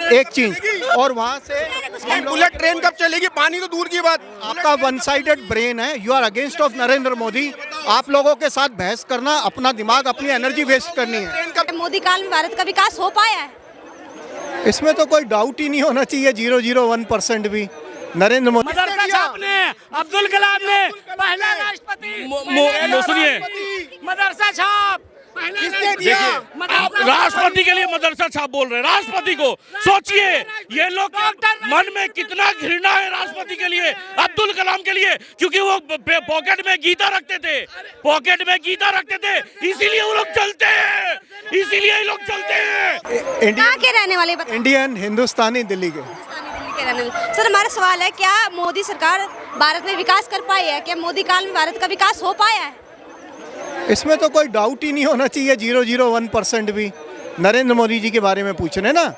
एक चीज। और वहाँ से बुलेट ट्रेन कब चलेगी? पानी तो दूर की बात। आपका वन साइडेड ब्रेन है, you are against of Narendra Modi. आप लोगों के साथ बहस करना, अपना दिमाग, अपनी एनर्जी वेस्ट करनी है। मोदी काल में भारत का विकास हो पाया है? इसमें तो कोई डाउट ही नहीं होना चाहिए, 0.01% भी। नरेंद्र मोदी मदरसा छाप ने, अब्दुल कलाम ने पहला राष्ट्रपति, सुनिए, मदरसा छाप देखिए, आप राष्ट्रपति के लिए मदरसा छाप बोल रहे हैं। राष्ट्रपति को सोचिए, ये लोग मन में कितना घृणा है राष्ट्रपति के लिए, अब्दुल कलाम के लिए, क्योंकि वो पॉकेट में गीता रखते थे, पॉकेट में गीता रखते थे, इसीलिए वो लोग चलते हैं, इसीलिए ये लोग चलते हैं। कहाँ के रहने वाले बताइए? इंडियन, हिंदुस्तानी, दिल्ली के। सर, हमारा सवाल है, क्या मोदी सरकार भारत में विकास कर पाई है? क्या मोदी काल में भारत का विकास हो पाया है? इसमें तो कोई डाउट ही नहीं होना चाहिए, 0.01% भी। नरेंद्र मोदी जी के बारे में पूछ रहे हैं ना,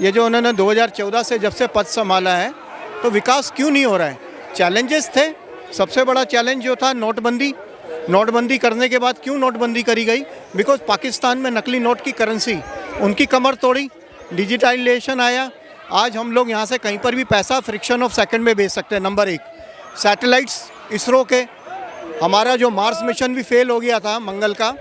ये जो उन्होंने 2014 से जब से पद संभाला है, तो विकास क्यों नहीं हो रहा है? चैलेंजेस थे, सबसे बड़ा चैलेंज जो था नोटबंदी। नोटबंदी करने के बाद क्यों नोटबंदी करी गई? बिकॉज पाकिस्तान में नकली नोट की करेंसी उनकी कमर तोड़ी, डिजिटाइजेशन आया। आज हम लोग यहाँ से कहीं पर भी पैसा फ्रिक्शन ऑफ सेकंड में भेज सकते हैं। नंबर 1, सैटेलाइट्स इसरो के, हमारा जो मार्स मिशन भी फेल हो गया था मंगल का,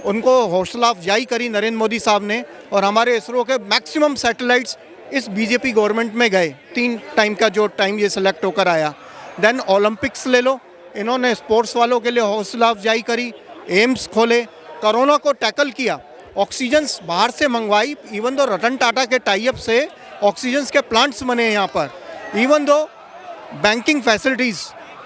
उनको हौसला अफजाई करी नरेंद्र मोदी साहब ने, और हमारे इसरो के मैक्सिमम सैटेलाइट्स इस बीजेपी गवर्नमेंट में गए। 3 टाइम का जो टाइम ये सिलेक्ट होकर आया। देन ओलंपिक्स ले लो, इन्होंने स्पोर्ट्स वालों के लिए हौसला अफजाई करी, एम्स खोले, कोरोना को टैकल किया, ऑक्सीजन बाहर से मंगवाई। इवन दो रतन टाटा के टाइप से ऑक्सीजन के प्लांट्स बने हैं यहाँ पर, इवन दो बैंकिंग फैसिलिटीज़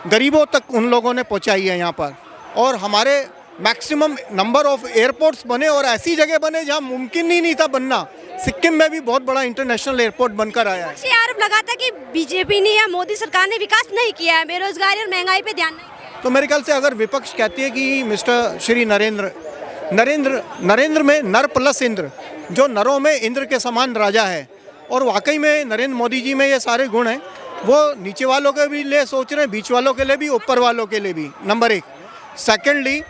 गरीबों तक उन लोगों ने पहुँचाई है यहाँ पर, और हमारे मैक्सिमम नंबर ऑफ एयरपोर्ट्स बने, और ऐसी जगह बने जहाँ मुमकिन ही नहीं था बनना। सिक्किम में भी बहुत बड़ा इंटरनेशनल एयरपोर्ट बनकर आया है। आरोप लगाता कि बीजेपी ने या मोदी सरकार ने विकास नहीं किया है, बेरोजगारी और महंगाई पे ध्यान नहीं दिया। तो मेरे ख्याल से अगर विपक्ष कहती है कि मिस्टर श्री नरेंद्र में नर प्लस इंद्र, जो नरों में इंद्र के समान राजा है, और वाकई में नरेंद्र मोदी जी में ये सारे गुण हैं, वो नीचे वालों के भी लिए सोच रहे हैं, बीच वालों के लिए भी, ऊपर वालों के लिए भी। नंबर 1। सेकेंडली,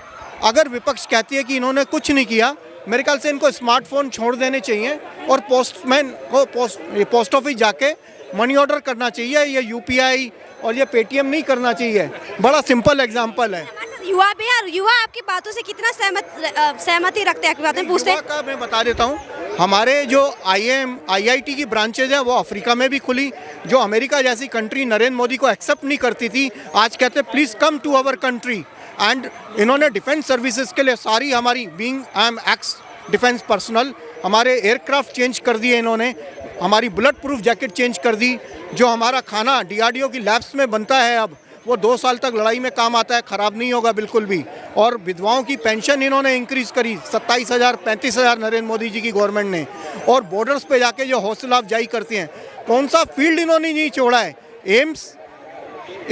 अगर विपक्ष कहती है कि इन्होंने कुछ नहीं किया, मेरे ख्याल से इनको स्मार्टफोन छोड़ देने चाहिए और पोस्टमैन को पोस्ट ऑफिस जाके मनी ऑर्डर करना चाहिए। ये UPI और ये पेटीएम नहीं करना चाहिए। बड़ा सिंपल एग्जाम्पल है। युवा भी, यार युवा आपकी बातों से कितना सहमति रखते हैं? आपकी बातें पूछते हैं। का मैं बता देता हूँ, हमारे जो IIT की ब्रांचेज है वो अफ्रीका में भी खुली। जो अमेरिका जैसी कंट्री नरेंद्र मोदी को एक्सेप्ट नहीं करती थी, आज कहते please come to our country. And इन्होंने डिफेंस सर्विसेज के लिए सारी हमारी I am ex defence personal, हमारे एयरक्राफ्ट चेंज कर दिए इन्होंने, हमारी बुलेट प्रूफ जैकेट चेंज कर दी। जो हमारा खाना DRDO की लैब्स में बनता है अब, वो 2 साल तक लड़ाई में काम आता है, ख़राब नहीं होगा बिल्कुल भी। और विधवाओं की पेंशन इन्होंने इंक्रीज़ करी 27,000 35,000 नरेंद्र मोदी जी की गवर्नमेंट ने। और बॉर्डर्स पे जाके जो हौसला अफजाई करती हैं, कौन सा फील्ड इन्होंने नहीं छोड़ा है? एम्स,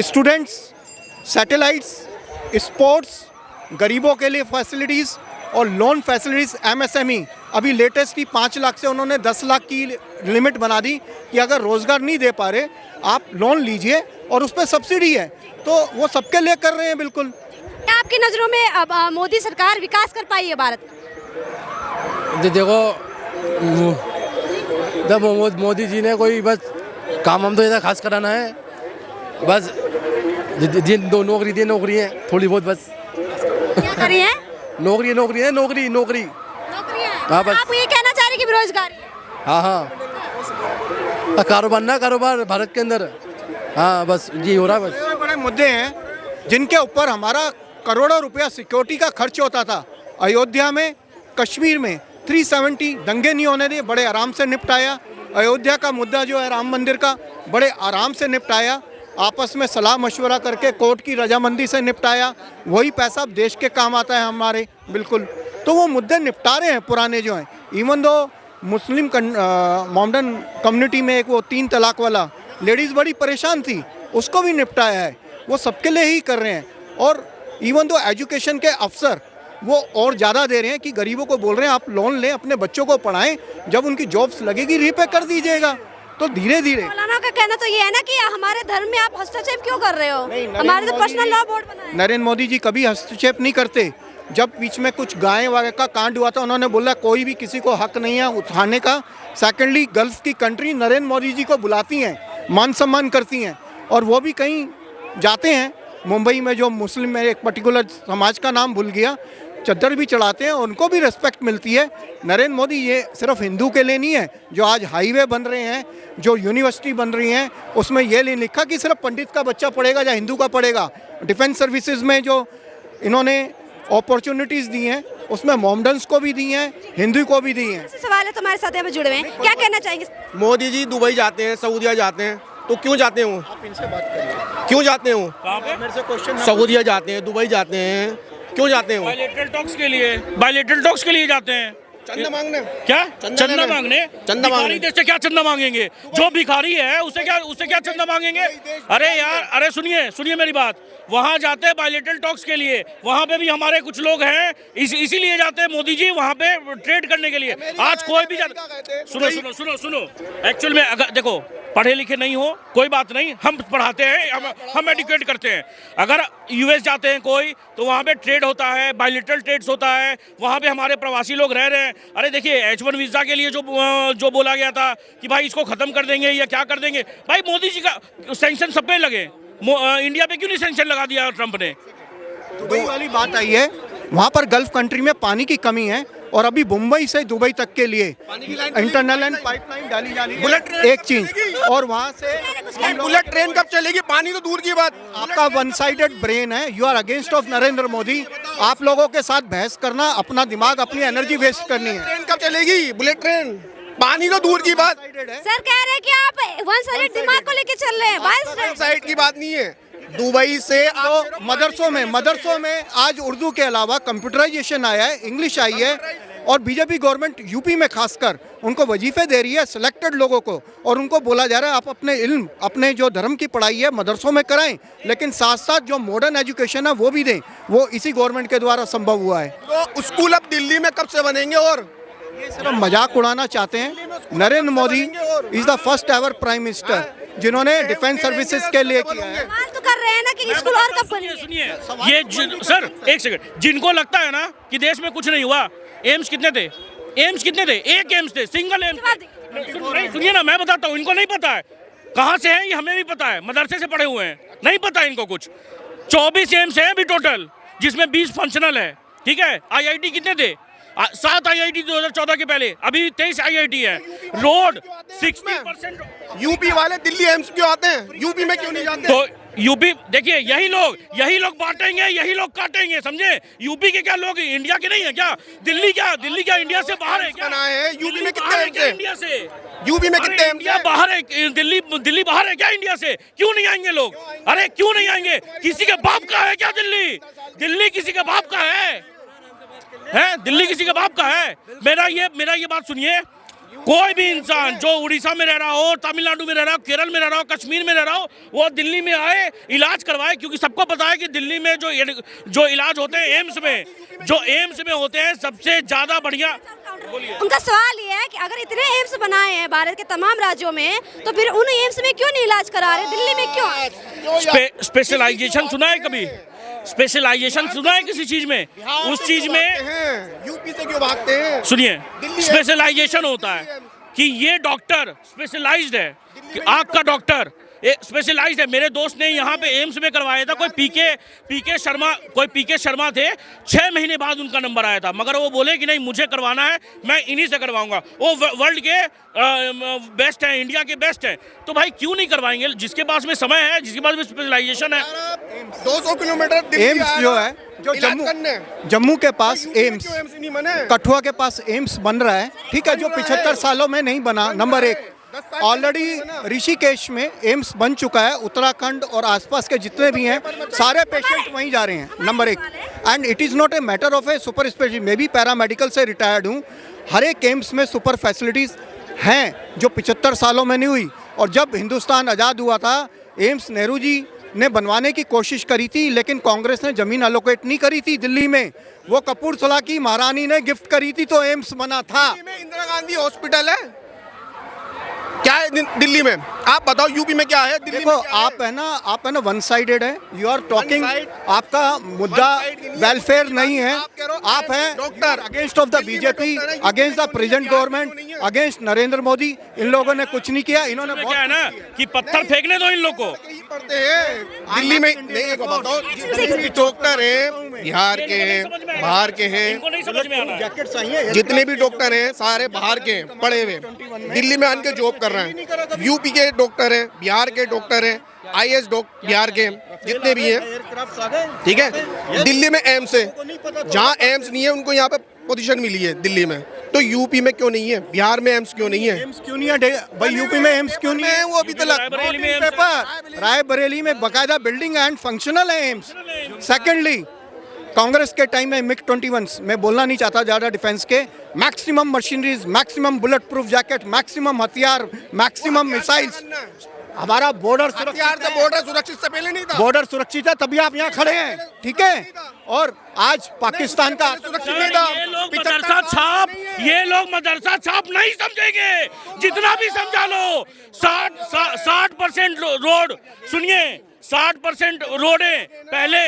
स्टूडेंट्स, सैटेलाइट्स, स्पोर्ट्स, गरीबों के लिए फैसिलिटीज़ और लोन फैसिलिटीज़, MSME। अभी लेटेस्ट ही 5 लाख से उन्होंने 10 लाख की लिमिट बना दी कि अगर रोज़गार नहीं दे पा रहे आप लोन लीजिए, और उस पर सब्सिडी है। तो वो सबके लिए कर रहे हैं बिल्कुल। क्या आपकी नज़रों में अब मोदी सरकार विकास कर पाई है भारत? देखो, जब मोदी जी ने कोई बस काम हम तो इधर खास कराना है, बस दो नौकरी है थोड़ी बहुत, बस क्या करी है? नौकरी। हाँ, बस। आप ये कहना चाह रहे कि बेरोजगारी है? हाँ, कारोबार भारत के अंदर। हाँ, बस ये हो रहा है। बस बड़े मुद्दे हैं जिनके ऊपर हमारा करोड़ों रुपया सिक्योरिटी का खर्च होता था। अयोध्या में, कश्मीर में 370 दंगे नहीं होने दिए, बड़े आराम से निपटाया। अयोध्या का मुद्दा जो है राम मंदिर का, बड़े आराम से निपटाया, आपस में सलाह मशवरा करके कोर्ट की रजामंदी से निपटाया। वही पैसा अब देश के काम आता है हमारे, बिल्कुल। तो वो मुद्दे निपटा रहे हैं पुराने जो हैं। इवन दो मुस्लिम मॉडर्न कम्युनिटी में एक वो 3 तलाक वाला, लेडीज़ बड़ी परेशान थी, उसको भी निपटाया है। वो सबके लिए ही कर रहे हैं। और इवन दो एजुकेशन के अफसर वो और ज़्यादा दे रहे हैं कि गरीबों को बोल रहे हैं आप लोन लें, अपने बच्चों को पढ़ाएं, जब उनकी जॉब्स लगेगी रीपे कर दीजिएगा। तो धीरे धीरे मौलाना का कहना तो ये है ना कि हमारे धर्म में आप हस्तक्षेप क्यों कर रहे हो? हमारे तो पर्सनल लॉ बोर्ड बना है। नरेंद्र मोदी जी कभी हस्तक्षेप नहीं करते। जब बीच में कुछ गाय वगैरह का कांड हुआ था उन्होंने बोला कोई भी किसी को हक नहीं है उठाने का। सेकेंडली गल्फ की कंट्री नरेंद्र मोदी जी को बुलाती हैं, मान सम्मान करती हैं, और वो भी कहीं जाते हैं मुंबई में जो मुस्लिम में एक पर्टिकुलर समाज का नाम भूल गया, चद्दर भी चढ़ाते हैं, उनको भी रिस्पेक्ट मिलती है। नरेंद्र मोदी ये सिर्फ हिंदू के लिए नहीं है, जो आज हाईवे बन रहे हैं, जो यूनिवर्सिटी बन रही हैं, उसमें ये नहीं लिखा कि सिर्फ पंडित का बच्चा पढ़ेगा या हिंदू का पढ़ेगा। डिफेंस सर्विसेज में जो इन्होंने अपॉर्चुनिटीज़ दी हैं उसमें मोमडन्स को भी दी हैं, हिंदू को भी दी हैं। ऐसे सवाल है तुम्हारे साथ यहाँ पे जुड़े हुए हैं, क्या कहना चाहेंगे? मोदी जी दुबई जाते हैं, सऊदीया जाते हैं, तो क्यों जाते हैं वो? आप इनसे बात करिए। क्यों जाते हैं वो? मेरे से क्वेश्चन सऊदीया जाते हैं, दुबई जाते हैं, क्यों जाते हैं वो? बायलैटरल टॉक्स के लिए, बायलैटरल टॉक्स के लिए जाते हैं। चंदा मांगने? क्या चंदा चंदा लेने? मांगने? चंदा भिखारी मांगने। देश से क्या चंदा मांगेंगे? जो भिखारी है उससे क्या चंदा मांगेंगे? अरे यार, अरे सुनिए मेरी बात। वहाँ जाते हैं बायलैटरल टॉक्स के लिए, वहाँ पे भी हमारे कुछ लोग हैं, इसीलिए जाते हैं मोदी जी वहाँ पे ट्रेड करने के लिए। आज कोई भी सुनो एक्चुअल में अगर देखो पढ़े लिखे नहीं हो कोई बात नहीं, हम पढ़ाते हैं, हम एडुकेट करते हैं। अगर यूएस जाते हैं कोई तो वहाँ पे ट्रेड होता है, बायलैटरल ट्रेड्स होता है, वहाँ पे हमारे प्रवासी लोग रह रहे हैं। अरे देखिए H1 वीज़ा के लिए जो बोला गया था कि भाई इसको ख़त्म कर देंगे या क्या कर देंगे, भाई मोदी जी का सैंक्शन सब पे लगे, इंडिया पे क्यों नहीं सैंक्शन लगा दिया ट्रंप ने? दुबई वाली बात आई है, वहाँ पर गल्फ कंट्री में पानी की कमी है और अभी मुंबई से दुबई तक के लिए इंटरनल एंड पाइपलाइन डाली जानी है, बुलेट ट्रेन एक चीज। और वहाँ से बुलेट ट्रेन कब चलेगी? पानी तो दूर की बात। आपका वन साइडेड ब्रेन है, you are against of Narendra Modi. आप लोगों के साथ बहस करना, अपना दिमाग अपनी एनर्जी वेस्ट करनी है। ट्रेन कब चलेगी? बुलेट ट्रेन, पानी तो दूर की बात। सर कह रहे हैं कि आप वन साइड दिमाग को लेके चल रहे हैं। वन साइड की बात नहीं है, दुबई से तो मदरसों में आज उर्दू के अलावा कंप्यूटराइजेशन आया है, इंग्लिश आई है, और बीजेपी गवर्नमेंट यूपी में खासकर उनको वजीफे दे रही है सिलेक्टेड लोगों को, और उनको बोला जा रहा है आप अपने इल्म, अपने जो धर्म की पढ़ाई है मदरसों में कराएं, लेकिन साथ साथ जो मॉडर्न एजुकेशन है वो भी दें। वो इसी गवर्नमेंट के द्वारा संभव हुआ है। तो स्कूल अब दिल्ली में कब से बनेंगे? और ये सिर्फ मजाक उड़ाना चाहते हैं। Narendra Modi is the first ever prime minister जिन्होंने डिफेंस सर्विसेज के लिए किया है। सवाल तो कर रहे हैं ना कि स्कूल और कब बनेंगे? सुनिए ये सर एक सेकंड, जिनको लगता है ना कि देश में कुछ नहीं हुआ, एम्स कितने थे? एक एम्स थे, सिंगल एम्स। नहीं सुनिए ना, मैं बताता हूँ, इनको नहीं पता है कहाँ से है, ये हमें भी पता है, मदरसे से पढ़े हुए हैं, नहीं पता है इनको कुछ। 24 एम्स है अभी टोटल, जिसमें 20 फंक्शनल है, ठीक है। IIT कितने थे? 7 IIT 2014 के पहले, अभी 23 IIT है। रोड 60%। यूपी वाले दिल्ली एम्स क्यों आते हैं? यूपी में क्यों नहीं जाते? तो यूपी देखिए, यही लोग बांटेंगे, यही लोग काटेंगे, समझे? यूपी के क्या लोग इंडिया के नहीं है क्या? दिल्ली क्या इंडिया से बाहर है क्या? बनाए हैं यूपी में कितने बाहर है एम्स क्या हैं? इंडिया से? यूपी में कितने एम्स इंडिया हैं? बाहर है, दिल्ली बाहर है क्या इंडिया से? क्यों नहीं आएंगे लोग? अरे क्यों नहीं आएंगे? किसी के बाप का है क्या दिल्ली किसी के बाप का है? दिल्ली किसी के बाप का है? मेरा ये बात सुनिए, कोई भी इंसान जो उड़ीसा में रह रहा हो, तमिलनाडु में रह रहा हो, केरल में रह रहा हो, कश्मीर में रह रहा हो, वो दिल्ली में आए, इलाज करवाए, क्योंकि सबको पता है कि दिल्ली में जो इलाज होते हैं एम्स में होते हैं सबसे ज्यादा बढ़िया। उनका सवाल ये है कि अगर इतने एम्स बनाए हैं भारत के तमाम राज्यों में, तो फिर उन एम्स में क्यों नहीं इलाज करा रहे, दिल्ली में क्यों? स्पेशलाइजेशन सुना है कभी? स्पेशलाइजेशन सुना है किसी चीज में? उस चीज में यूपी से क्यों भागते हैं? सुनिए, स्पेशलाइजेशन होता है कि ये डॉक्टर स्पेशलाइज्ड है, कि आँख का डॉक्टर स्पेशलाइज्ड है। मेरे दोस्त ने यहाँ पे एम्स में करवाया था, कोई पीके शर्मा थे, 6 महीने बाद उनका नंबर आया था, मगर वो बोले कि नहीं मुझे करवाना है, मैं इन्हीं से करवाऊंगा। वो वर्ल्ड के बेस्ट हैं, इंडिया के बेस्ट हैं, तो भाई क्यों नहीं करवाएंगे? जिसके पास में समय है, जिसके पास में स्पेशलाइजेशन है। 200 किलोमीटर एम्स जो है, जो जम्मू के पास एम्स, कठुआ के पास एम्स बन रहा है, ठीक है, जो 75 सालों में नहीं बना। नंबर 1, ऑलरेडी ऋषिकेश में एम्स बन चुका है, उत्तराखंड और आसपास के जितने भी हैं सारे पेशेंट वहीं जा रहे हैं। Number 1, and it is not a matter of A super speciality. मैं भी पैरामेडिकल से रिटायर्ड हूँ, हर एक एम्स में सुपर फैसिलिटीज़ हैं जो 75 सालों में नहीं हुई। और जब हिंदुस्तान आज़ाद हुआ था, एम्स नेहरू जी ने बनवाने की कोशिश करी थी, लेकिन कांग्रेस ने ज़मीन अलोकेट नहीं करी थी दिल्ली में, वो कपूरथला की महारानी ने गिफ्ट करी थी, तो एम्स बना था। इंदिरा गांधी हॉस्पिटल है, क्या है दिल्ली में? आप बताओ यूपी में क्या है, दिल्ली देखो में क्या है? आप है ना वन साइडेड है, यू आर टॉकिंग, side? आपका मुद्दा One side नहीं है। वेलफेयर नहीं है, आप कह रहे हो आप हैं doctor against of the Delhi में बीजेपी, डॉक्टर है, अगेंस्ट द यूपी में प्रेजेंट डॉक्टर गवर्नमेंट, नहीं है। अगेंस्ट नरेंद्र मोदी। इन लोगों ने कुछ नहीं किया, इन्होंने क्या है ना कि पत्थर फेंकने दो इन लोग को। यही पढ़ते हैं दिल्ली में। नहीं एक बात बताओ, जितने भी डॉक्टर हैं बिहार के हैं, बाहर के हैं, इनको नहीं समझ में आना है। जैकेट चाहिए, जितने भी डॉक्टर हैं सारे बाहर के हैं, पढ़े हुए, दिल्ली में आके जॉब कर रहे हैं। यूपी के डॉक्टर हैं, बिहार के डॉक्टर हैं, आईएएस डॉक्टर बिहार के जितने भी हैं, ठीक है। दिल्ली में एम्स है, जहाँ एम्स नहीं है उनको यहाँ पे पोजीशन मिली है दिल्ली में, तो यूपी में क्यों नहीं है, बिहार में एम्स क्यों नहीं है? एम्स क्यों नहीं है भाई? यूपी में एम्स क्यों नहीं है? वो अभी तक रायबरेली में एम्स है। पेपर रायबरेली में बकायदा बिल्डिंग एंड फंक्शनल है एम्स। सेकेंडली, कांग्रेस के टाइम में मिग 21, मैं बोलना नहीं चाहता ज़्यादा डिफेंस के, maximum machineries, maximum bullet proof jacket, maximum हथियार, मैक्सिमम मिसाइल्स, हमारा बॉर्डर हथियार से बॉर्डर सुरक्षित से पहले नहीं था। बॉर्डर सुरक्षित है, तभी आप यहाँ खड़े हैं, ठीक है। और आज पाकिस्तान का सुरक्षित सर, नहीं था। ये लोग मदरसा छाप, ये लोग मदरसा छाप नहीं समझेंगे, जितना भी समझा लो। 60% रोड, सुनिए, 60% रोडें पहले,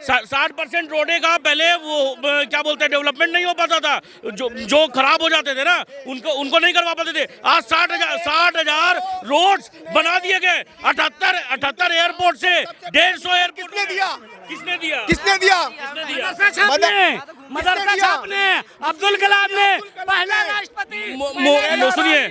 60% रोडें का पहले वो क्या बोलते हैं, डेवलपमेंट नहीं हो पाता था, जो खराब हो जाते थे ना उनको नहीं करवा पाते थे। आज 60,000 रोड्स बना दिए गए। 78 एयरपोर्ट से 150 एयरपोर्ट किसने दिया? किसने दिया? किसने दिया? मदरसा छाप ने, मदरसा छाप ने, अब्दुल कलाम ने पहला राष्ट्रपति। सुनिए,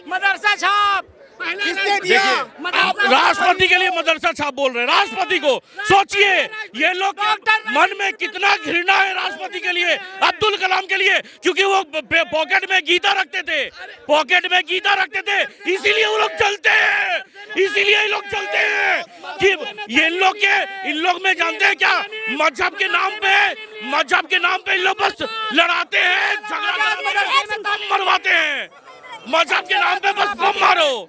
मदरसा छाप पहला किसने दिया? आप राष्ट्रपति के लिए मदरसा छाप बोल रहे हैं। राष्ट्रपति को सोचिए, ये लोग मन में कितना घृणा है राष्ट्रपति के लिए, अब्दुल कलाम के लिए, क्योंकि वो पॉकेट में गीता रखते थे, पॉकेट में गीता रखते थे, इसीलिए वो लोग चलते हैं, इसीलिए ये लोग चलते हैं कि ये इन लोग में जानते हैं क्या, मजहब के नाम पे इन लोग बस लड़ाते हैं, झगड़ा मरवाते हैं, मजहब के नाम पे बस बम मारो।